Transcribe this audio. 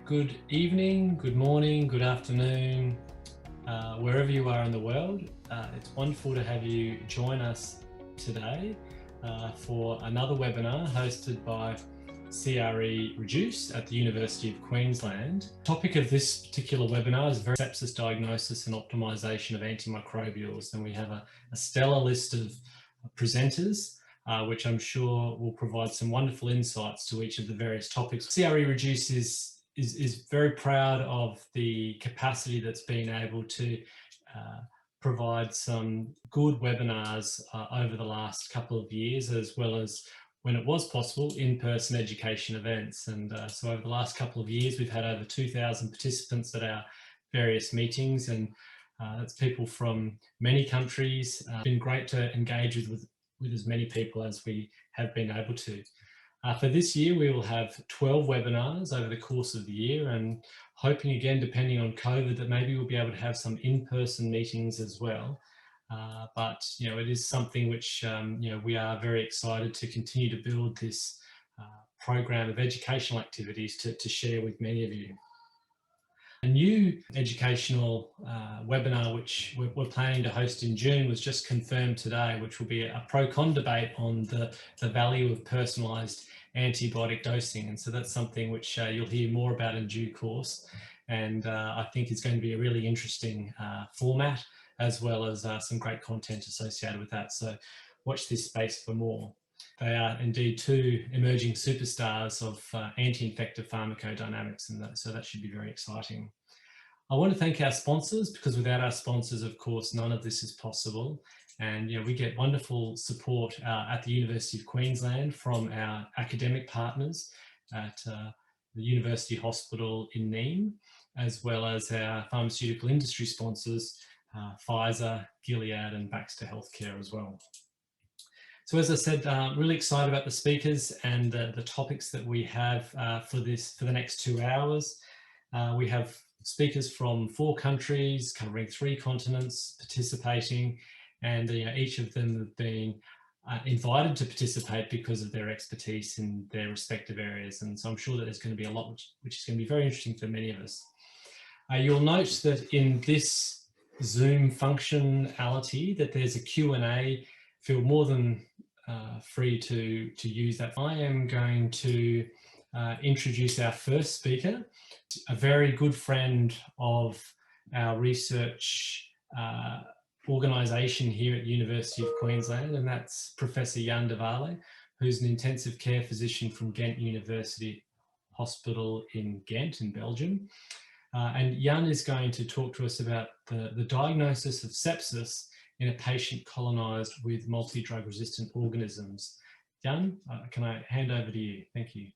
Good evening, good morning, good afternoon, wherever you are in the world. It's wonderful to have you join us today for another webinar hosted by CRE Reduce at the University of Queensland. The topic of this particular webinar is sepsis diagnosis and optimisation of antimicrobials, and we have a stellar list of presenters which I'm sure will provide some wonderful insights to each of the various topics. CRE Reduce is very proud of the capacity that's been able to provide some good webinars over the last couple of years, as well as, when it was possible, in-person education events. And so over the last couple of years, we've had over 2,000 participants at our various meetings, and that's people from many countries. It's been great to engage with as many people as we have been able to. For this year, we will have 12 webinars over the course of the year, and hoping again, depending on COVID, that maybe we'll be able to have some in-person meetings as well. But it is something which we are very excited to continue to build this program of educational activities to share with many of you. A new educational webinar which we're planning to host in June was just confirmed today, which will be a pro-con debate on the value of personalised antibiotic dosing. And so that's something which you'll hear more about in due course. And I think it's going to be a really interesting format, as well as some great content associated with that. So watch this space for more. They are indeed two emerging superstars of anti-infective pharmacodynamics, and so that should be very exciting. I want to thank our sponsors, because without our sponsors, of course, none of this is possible. And we get wonderful support at the University of Queensland from our academic partners at the University Hospital in Nîmes, as well as our pharmaceutical industry sponsors, Pfizer, Gilead and Baxter Healthcare as well. So as I said, really excited about the speakers and the topics that we have for the next 2 hours. We have speakers from 4 countries covering 3 continents participating, and each of them have been invited to participate because of their expertise in their respective areas. And so I'm sure that there's going to be a lot which is going to be very interesting for many of us. You'll note that in this Zoom functionality that there's a Q&A. Feel more than free to use that. I am going to introduce our first speaker, a very good friend of our research organisation here at the University of Queensland, and that's Professor Jan de Waele, who's an intensive care physician from Ghent University Hospital in Ghent in Belgium. And Jan is going to talk to us about the diagnosis of sepsis in a patient colonised with multi-drug resistant organisms. Jan, can I hand over to you? Thank you.